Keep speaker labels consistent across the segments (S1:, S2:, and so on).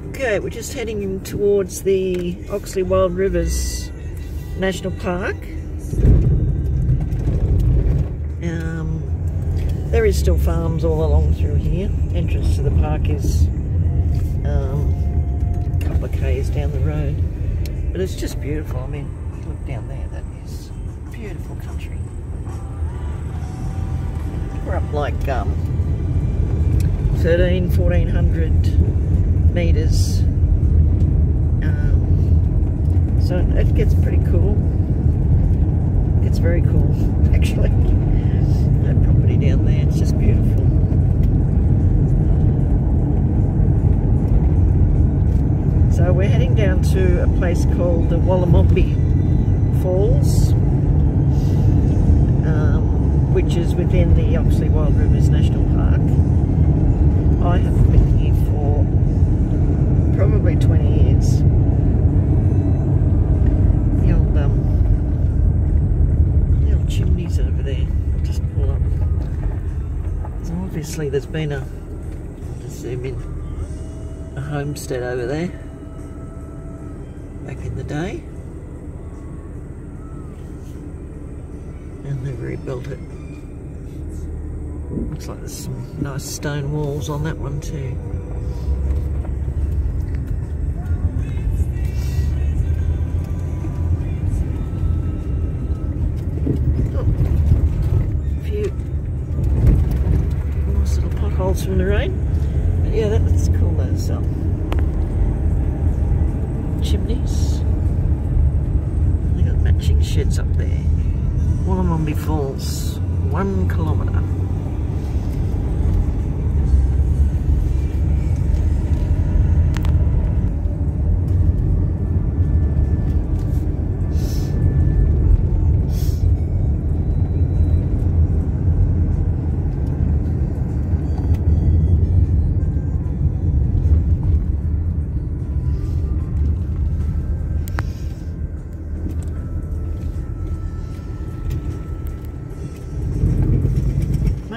S1: Okay, we're just heading towards the Oxley Wild Rivers National Park. There is still farms all along through here. Entrance to the park is a couple of k's down the road, but it's just beautiful. I mean, look down there, that is beautiful country. We're up like 1400 metres, so it gets pretty cool. It's very cool, actually. That property down there, it's just beautiful. So we're heading down to a place called the Wollomombi Falls, which is within the Oxley Wild Rivers National Park. I haven't been here for probably 20 years. The old chimneys over there. I'll just pull up. So obviously there's been a homestead over there back in the day, and they've rebuilt it. Looks like there's some nice stone walls on that one too. From the rain, but yeah, that's cool. Those chimneys. They got matching sheds up there. Wollomombi Falls, 1 kilometre.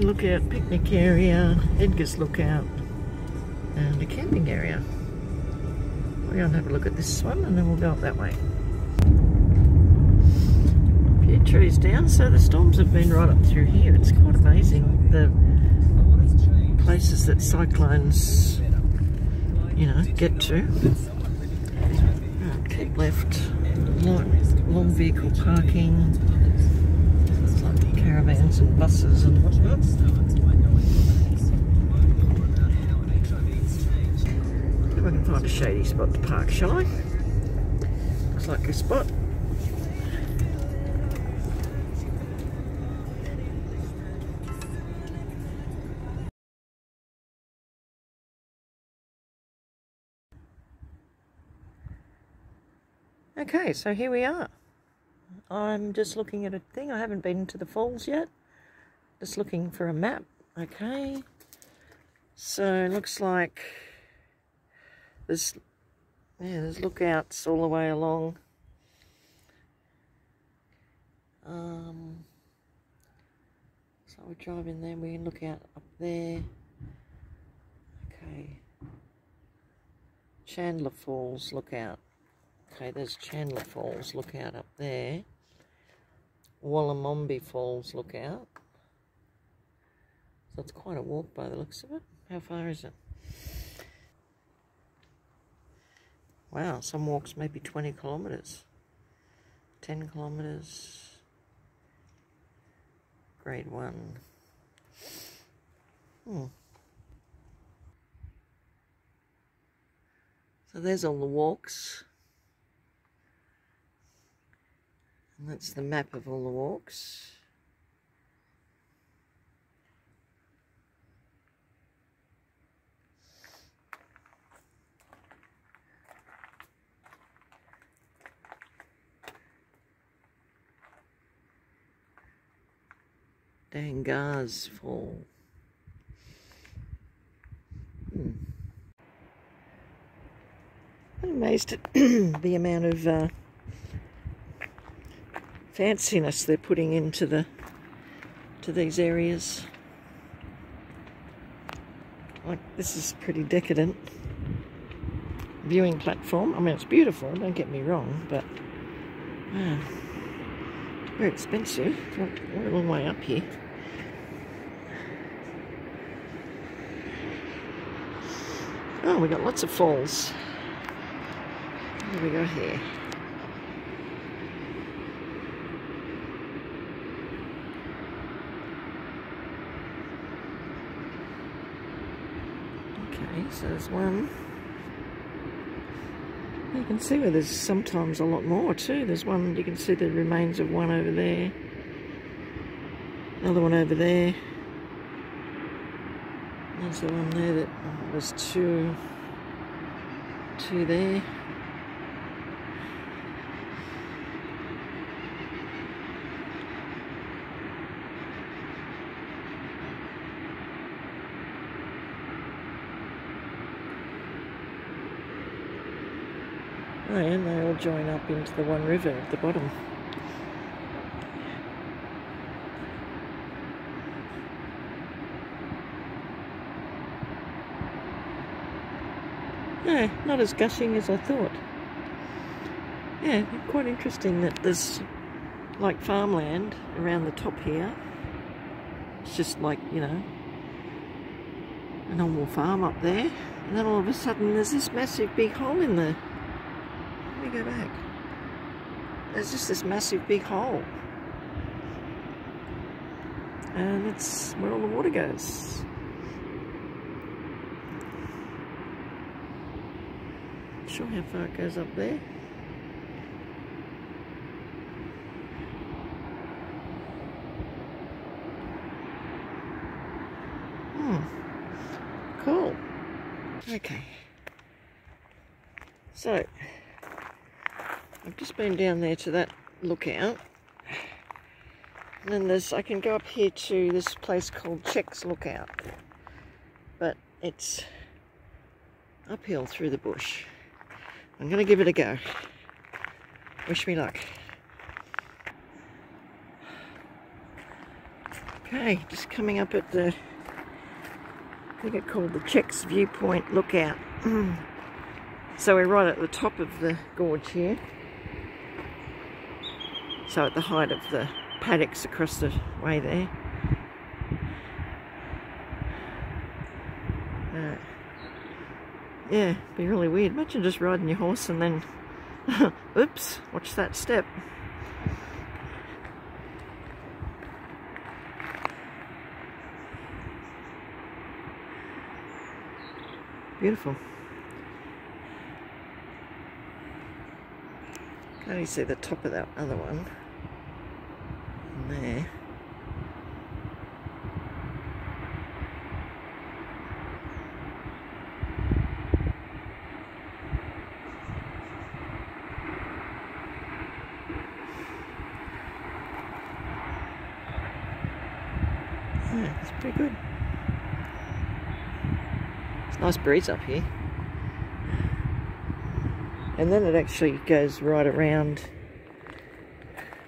S1: Lookout, picnic area, Edgar's Lookout, and a camping area. We're going to have a look at this one and then we'll go up that way. A few trees down, so the storms have been right up through here. It's quite amazing the places that cyclones, you know, get to. Right, keep left, long vehicle parking. Caravans and buses and whatnot. See if I can find a shady spot to park, shall I? Looks like a spot. Okay, so here we are. I'm just looking at a thing. I haven't been to the falls yet. Just looking for a map. Okay. So it looks like there's lookouts all the way along. So we drive in there. We can look out up there. Okay. Chandler Falls lookout. Okay, there's Chandler Falls lookout up there. Wollomombi Falls lookout. So it's quite a walk by the looks of it. How far is it? Wow, some walks maybe 20 kilometres. 10 kilometres. Grade 1. So there's all the walks. And that's the map of all the walks. Dangars Fall. I'm amazed at the amount of fanciness they're putting into these areas. Like, this is pretty decadent viewing platform. I mean, it's beautiful, don't get me wrong, but very expensive. We're a long way up here. Oh, we got lots of falls. What do we got here? Okay, so there's one. You can see where there's sometimes a lot more too. There's one, you can see the remains of one over there. Another one over there. There's the one there that was two there. Oh, and they all join up into the one river at the bottom. Yeah, not as gushing as I thought. Yeah, quite interesting that there's like farmland around the top here. It's just like, you know, a normal farm up there. And then all of a sudden there's this massive big hole in there. Let me go back. There's just this massive big hole. And it's where all the water goes. Not sure how far it goes up there. Cool. Okay. So, I've just been down there to that lookout. And then I can go up here to this place called Check's Lookout. But it's uphill through the bush. I'm going to give it a go. Wish me luck. Okay, just coming up at the, I think it's called the Check's Viewpoint Lookout. So we're right at the top of the gorge here. So at the height of the paddocks across the way there. Yeah, it'd be really weird. Imagine just riding your horse and then, oops, watch that step. Beautiful. Can only see the top of that other one. And there. Yeah, it's pretty good. It's a nice breeze up here. And then it actually goes right around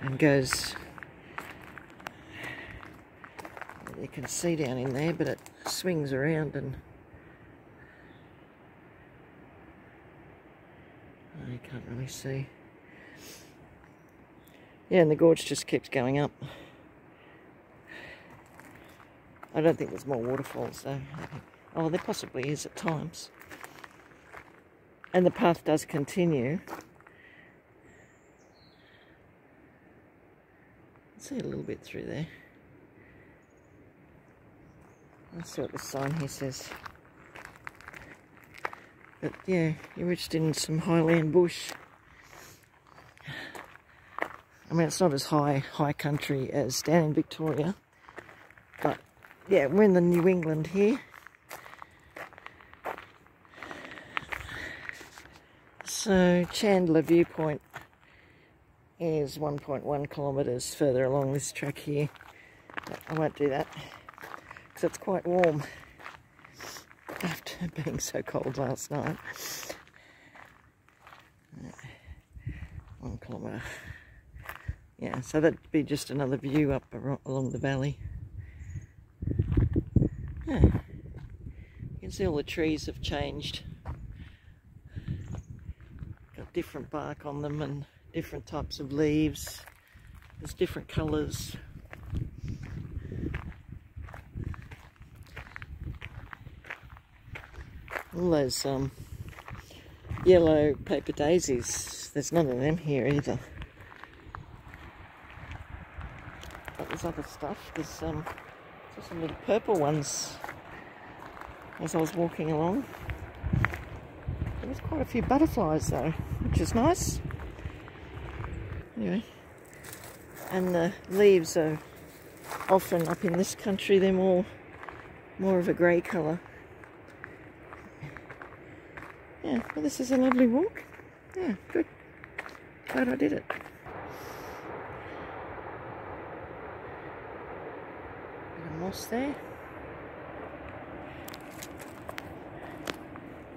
S1: and goes, you can see down in there, but it swings around and you can't really see. Yeah, and the gorge just keeps going up. I don't think there's more waterfalls though. Oh, there possibly is at times. And the path does continue. See a little bit through there. Let's see what the sign here says. But yeah, you're reached in some highland bush. I mean, it's not as high country as down in Victoria. But yeah, we're in the New England here. So Chandler Viewpoint is 1.1 kilometres further along this track here. But I won't do that because it's quite warm after being so cold last night. 1 kilometre. Yeah, so that'd be just another view up along the valley. Yeah, you can see all the trees have changed. Got different bark on them and different types of leaves. There's different colours. All those yellow paper daisies, there's none of them here either. But there's other stuff. There's some little purple ones as I was walking along. There's quite a few butterflies though, which is nice. Anyway, and the leaves are often up in this country, they're more of a grey colour. Yeah, well, this is a lovely walk. Yeah, good. Glad I did it. Bit of moss there.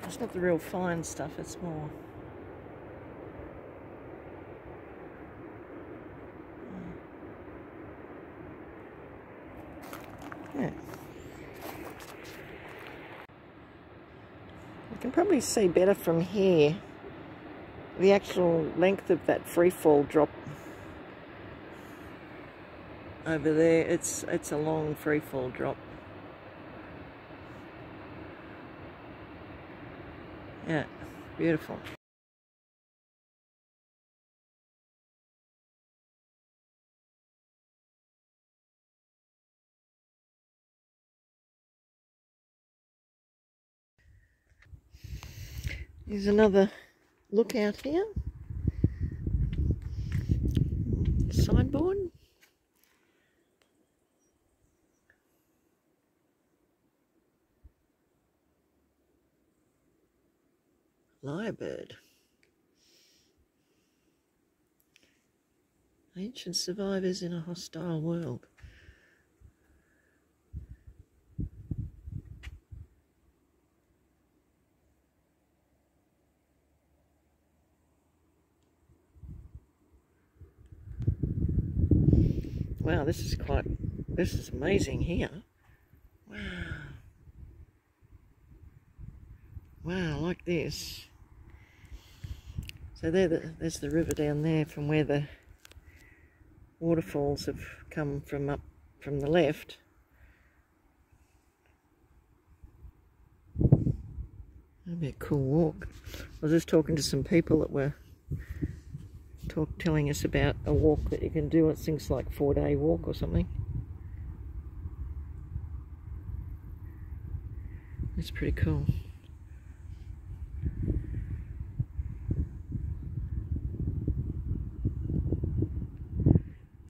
S1: It's not the real fine stuff, it's more... Yeah. You can probably see better from here the actual length of that free fall drop over there. It's a long free fall drop. Yeah, beautiful. Here's another lookout here. Signboard. Lyrebird. Ancient survivors in a hostile world. Wow, this is amazing here. Wow. Wow, I like this. So there's the river down there from where the waterfalls have come from, up from the left. That'd be a cool walk. I was just talking to some people that were telling us about a walk that you can do. It's things like 4-day walk or something. It's pretty cool.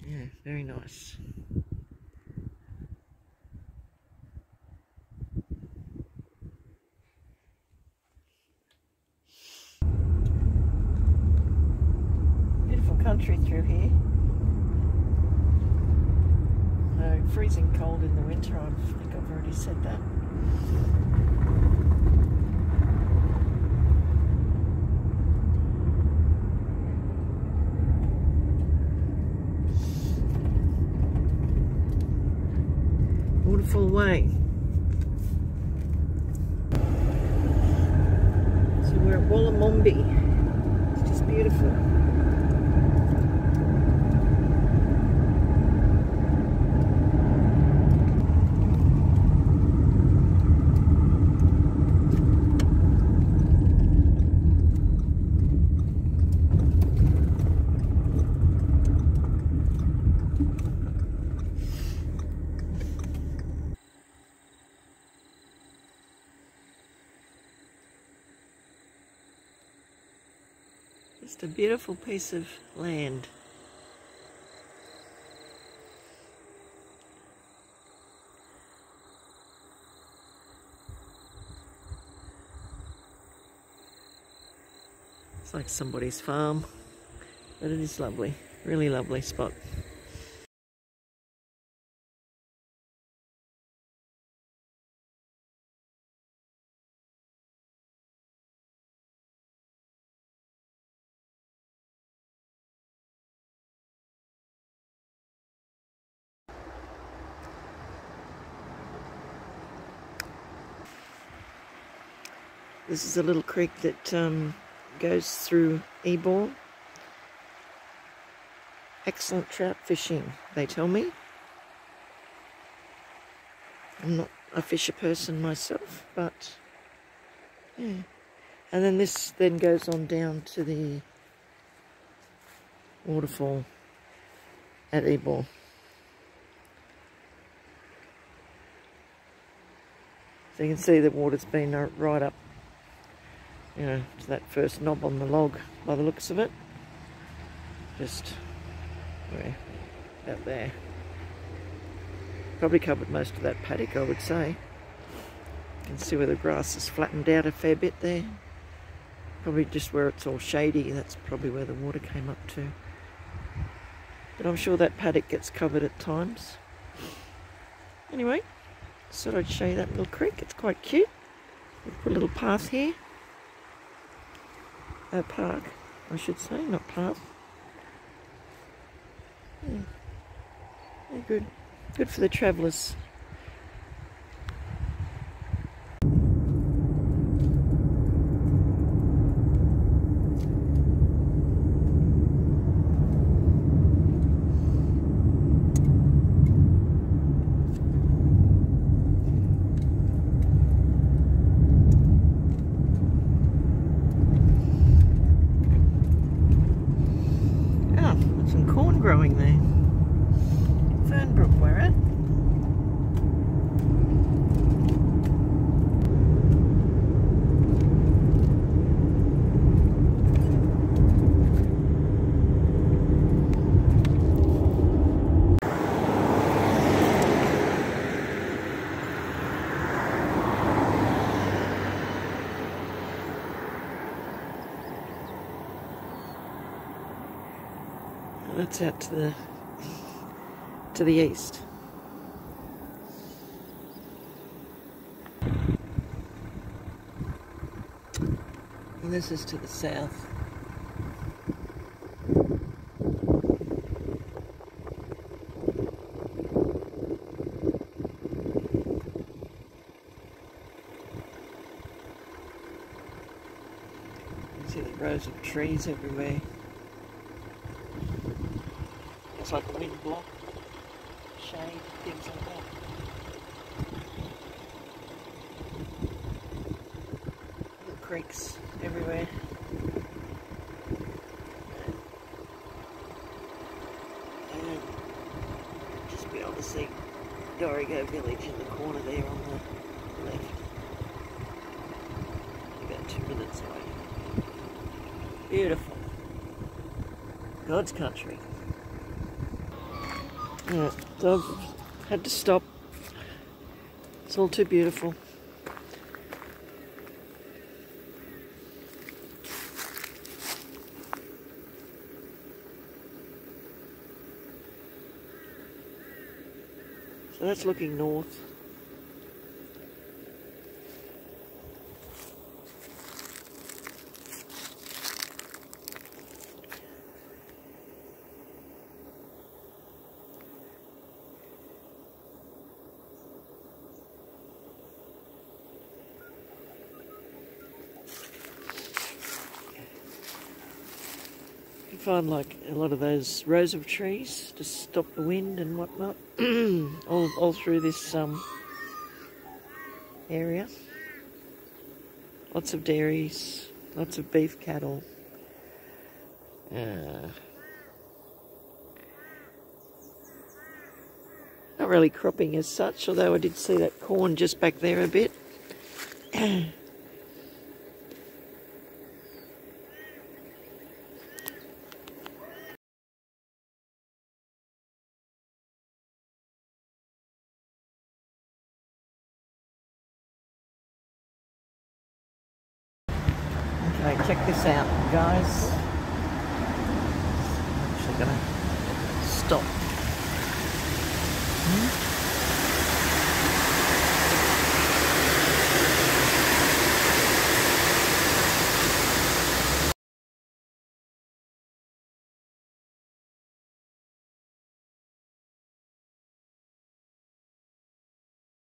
S1: Yeah, very nice. Beautiful country through here. Freezing cold in the winter, I think I've already said that. Waterfall Way. So we're at Wollomombi. It's just beautiful. Just a beautiful piece of land. It's like somebody's farm, but it is lovely, really lovely spot. This is a little creek that goes through Ebor. Excellent trout fishing, they tell me. I'm not a fisher person myself, but yeah. And then this then goes on down to the waterfall at Ebor. So you can see the water's been right up, you know, to that first knob on the log by the looks of it. Just about there. Probably covered most of that paddock, I would say. You can see where the grass has flattened out a fair bit there. Probably just where it's all shady, that's probably where the water came up to. But I'm sure that paddock gets covered at times. Anyway, just thought I'd show you that little creek. It's quite cute. We've put a little path here. A park, I should say, not path. Yeah. Yeah, good. Good for the travellers. Growing there. Fernbrook we're at. That's out to the east. And this is to the south. You can see the rows of trees everywhere. It's like a wind block, shade, things like that. Little creeks everywhere. And just be able to see Dorrigo village in the corner there on the left. About 2 minutes away. Beautiful. God's country. Yeah, so I've had to stop. It's all too beautiful. So that's looking north. You find like a lot of those rows of trees to stop the wind and whatnot all through this area. Lots of dairies, lots of beef cattle. Not really cropping as such, although I did see that corn just back there a bit. Okay, check this out, guys.